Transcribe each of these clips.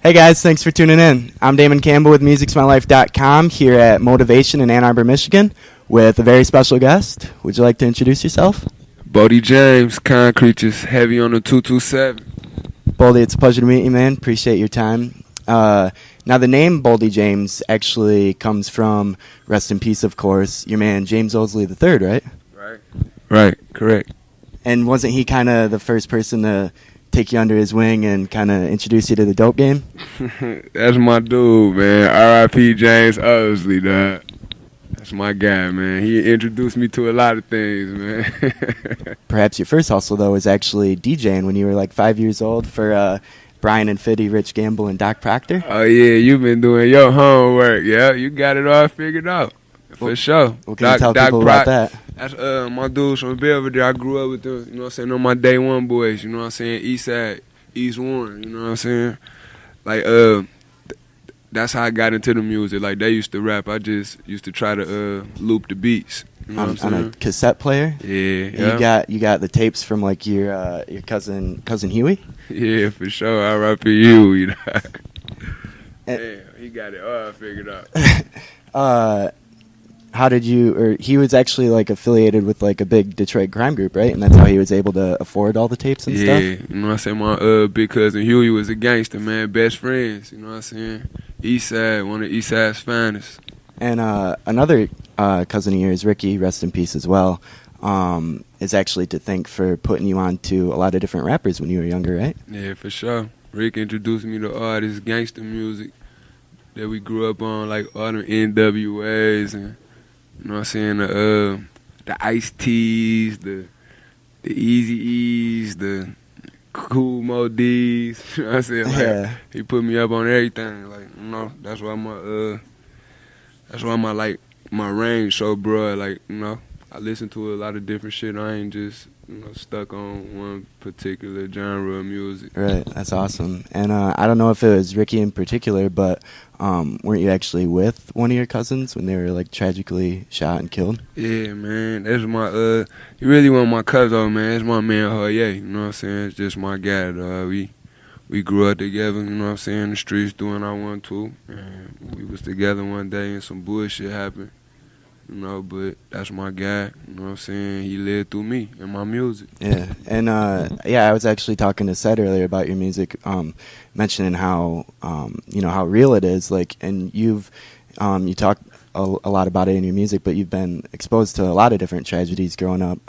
Hey guys, thanks for tuning in. I'm Damon Campbell with Music'sMyLife.com here at Motivation in Ann Arbor, Michigan with a very special guest. Would you like to introduce yourself? Boldy James, Concreatures, heavy on the 227. Boldy, it's a pleasure to meet you, man. Appreciate your time. Now the name Boldy James actually comes from, rest in peace of course, your man James Osley III, right? Right, correct. And wasn't he kind of the first person to take you under his wing and kind of introduce you to the dope game? That's my dude, man. R.I.P. James Osley, dog. That's my guy, man. He introduced me to a lot of things, man. Perhaps your first hustle, though, was actually DJing when you were like 5 years old for Brian and Fiddy, Rich Gamble, and Doc Proctor. Oh, yeah, you've been doing your homework. Yeah, you got it all figured out. For sure. What can you tell people about that? That's my dudes from Belvedere. I grew up with them, you know what I'm saying, on my day one boys, you know what I'm saying, East Side, East Warren, you know what I'm saying? Like, that's how I got into the music. Like, they used to rap. I just used to try to loop the beats. You know what I'm saying? On a cassette player? Yeah. You got the tapes from like your cousin Huey? Yeah, for sure. R.I.P. you know. Damn, he got it all figured out. How did you, or he was actually like affiliated with like a big Detroit crime group, right? And that's how he was able to afford all the tapes and stuff? Yeah, you know what I'm saying? My big cousin Huey was a gangster, man. Best friends, you know what I'm saying? East Side, one of East Side's finest. And another cousin of yours, Ricky, rest in peace as well, is actually to thank for putting you on to a lot of different rappers when you were younger, right? Yeah, for sure. Rick introduced me to all this gangster music that we grew up on, like all the NWAs and, you know what I'm saying, the Ice-T's, the Easy-E's, the Cool Mo D's, you know what I'm saying? Like, yeah. He put me up on everything, like, you know, that's why my like my range so broad, like, you know, I listen to a lot of different shit. I ain't just, you know, stuck on one particular genre of music. Right, that's awesome. And I don't know if it was Ricky in particular, but weren't you actually with one of your cousins when they were like tragically shot and killed? Yeah, man, that's my he really wasn't my cousin, man. It's my man Hoye, you know what I'm saying? It's just my guy, dog. We grew up together, you know what I'm saying, in the streets doing our one too. And we was together one day and some bullshit happened. You know, but that's my guy, you know what I'm saying? He lived through me and my music. Yeah, and I was actually talking to Seth earlier about your music, mentioning how, you know, how real it is, like, and you talk a lot about it in your music, but you've been exposed to a lot of different tragedies growing up.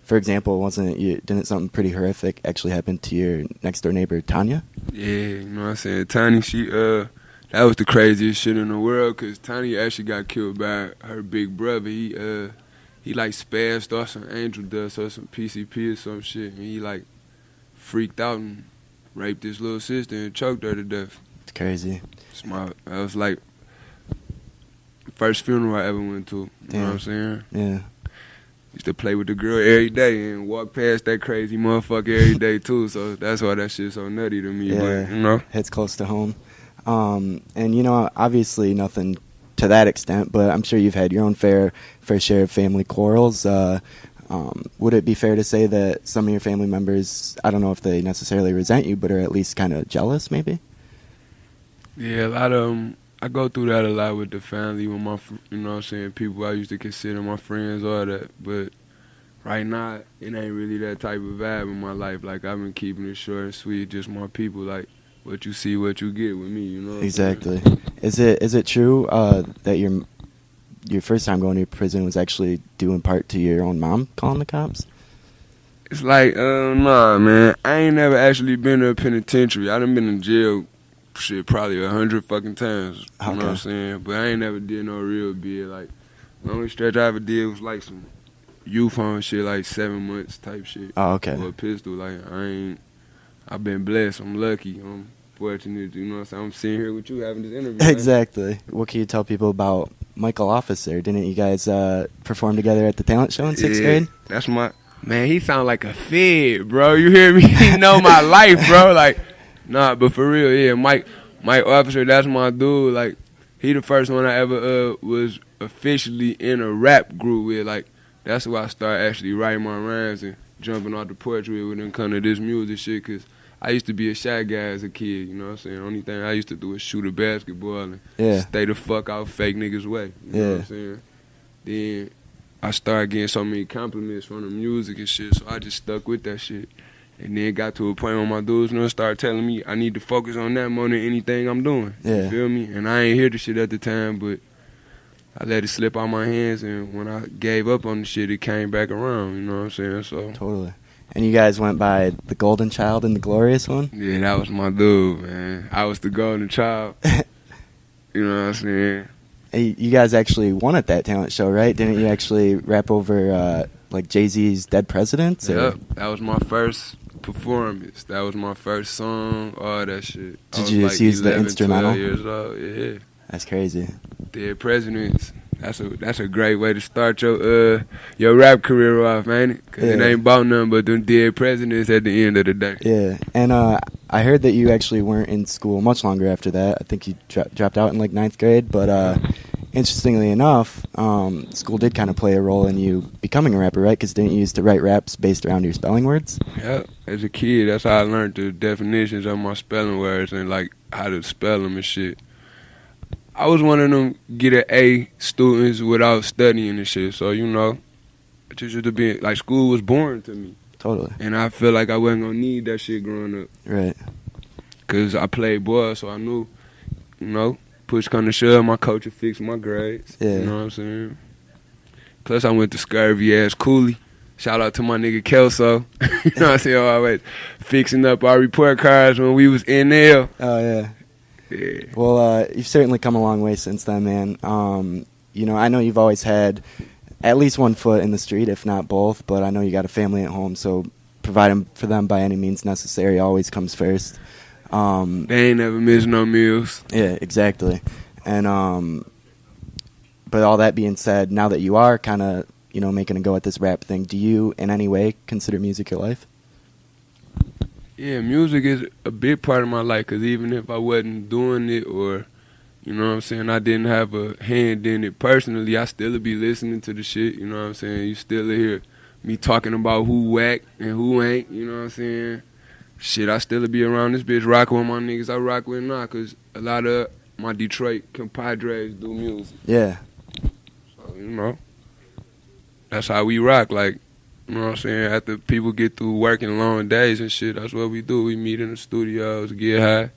For example, didn't something pretty horrific actually happen to your next door neighbor, Tanya? Yeah, you know what I'm saying? Tanya, that was the craziest shit in the world, because Tanya actually got killed by her big brother. He like spazzed off some angel dust or some PCP or some shit, and he like freaked out and raped his little sister and choked her to death. It's crazy. That was like first funeral I ever went to. You know what I'm saying? Yeah. Used to play with the girl every day and walk past that crazy motherfucker every day too. So that's why that shit's so nutty to me. Yeah, but, you know, hits close to home. And you know, obviously nothing to that extent, but I'm sure you've had your own fair share of family quarrels. Would it be fair to say that some of your family members, I don't know if they necessarily resent you, but are at least kind of jealous, maybe? Yeah, a lot of them. I go through that a lot with the family, with my, you know what I'm saying, people I used to consider my friends, all that. But right now, it ain't really that type of vibe in my life. Like, I've been keeping it short and sweet, just my people, like, what you see, what you get with me, you know? Exactly. Is it true that your first time going to prison was actually due in part to your own mom calling the cops? It's like, nah, man. I ain't never actually been to a penitentiary. I done been in jail, shit, probably 100 fucking times. You know what I'm saying? But I ain't never did no real bid. Like, the only stretch I ever did was like some youth on shit, like 7 months type shit. Oh, okay. Or a pistol. Like, I've been blessed. I'm lucky. I'm fortunate. You know what I'm saying? I'm sitting here with you having this interview. Exactly. Man. What can you tell people about Michael Officer? Didn't you guys perform together at the talent show in 6th grade? That's my... Man, he sound like a fed, bro. You hear me? He know my life, bro. Like, nah, but for real, yeah. Mike Officer, that's my dude. Like, he the first one I ever was officially in a rap group with. Like, that's why I started actually writing my rhymes and jumping off the porch with and come to this music shit, because I used to be a shy guy as a kid, you know what I'm saying? Only thing I used to do was shoot a basketball and stay the fuck out fake niggas' way, you know what I'm saying? Then I started getting so many compliments from the music and shit, so I just stuck with that shit. And then it got to a point where my dudes, started telling me I need to focus on that more than anything I'm doing. You feel me? And I ain't hear the shit at the time, but I let it slip out my hands, and when I gave up on the shit, it came back around, you know what I'm saying? So totally. And you guys went by the Golden Child and the Glorious One? Yeah, that was my dude, man. I was the Golden Child. You know what I'm saying? Hey, you guys actually won at that talent show, right? Didn't you actually rap over like Jay-Z's Dead Presidents? Yep, that was my first performance. That was my first song, all that shit. Did you just use the instrumental? 12 years old, yeah. That's crazy. Dead Presidents. That's a great way to start your rap career off, man. Cause it ain't about nothing but them dead presidents at the end of the day. Yeah, and I heard that you actually weren't in school much longer after that. I think you dropped out in like 9th grade, but interestingly enough, school did kind of play a role in you becoming a rapper, right? Because didn't you used to write raps based around your spelling words? Yeah, as a kid, that's how I learned the definitions of my spelling words and like how to spell them and shit. I was one of them get an A students without studying and shit. So, just to be like school was boring to me. Totally. And I feel like I wasn't gonna need that shit growing up. Right. Cause I played ball, so I knew, push come to shove, my coach would fix my grades. Yeah. You know what I'm saying? Plus I went to scurvy ass Cooley. Shout out to my nigga Kelso. You know what I'm saying? Always fixing up our report cards when we was in there. Oh yeah. Yeah. Well, you've certainly come a long way since then, man. I know you've always had at least one foot in the street, if not both, but I know you got a family at home, so providing for them by any means necessary always comes first. They ain't never missed no meals. Yeah, exactly. And but all that being said, now that you are kind of, making a go at this rap thing, do you in any way consider music your life? Yeah, music is a big part of my life, because even if I wasn't doing it or, I didn't have a hand in it personally, I still would be listening to the shit, you know what I'm saying? You still hear me talking about who whack and who ain't, you know what I'm saying? Shit, I still be around this bitch rocking with my niggas I rock with now, because a lot of my Detroit compadres do music. Yeah. So, that's how we rock, like, you know what I'm saying? After people get through working long days and shit, that's what we do. We meet in the studios, get high,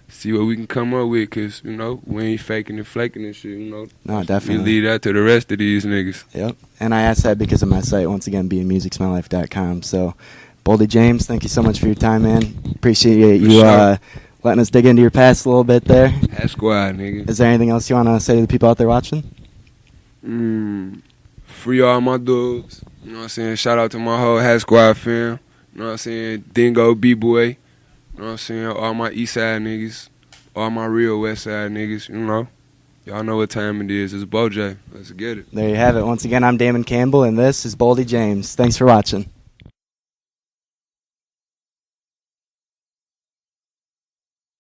see what we can come up with, because, we ain't faking and flaking and shit, No, definitely. We leave that to the rest of these niggas. Yep. And I asked that because of my site, once again, beingmusicsmylife.com. So, Boldy James, thank you so much for your time, man. Appreciate you letting us dig into your past a little bit there. That squad, nigga. Is there anything else you want to say to the people out there watching? Free all my dudes. You know what I'm saying? Shout out to my whole Hat Squad fam. You know what I'm saying? Dingo, B-Boy. You know what I'm saying? All my East Side niggas. All my real West Side niggas, Y'all know what time it is. It's Bo J. Let's get it. There you have it. Once again, I'm Damon Campbell, and this is Boldy James. Thanks for watching.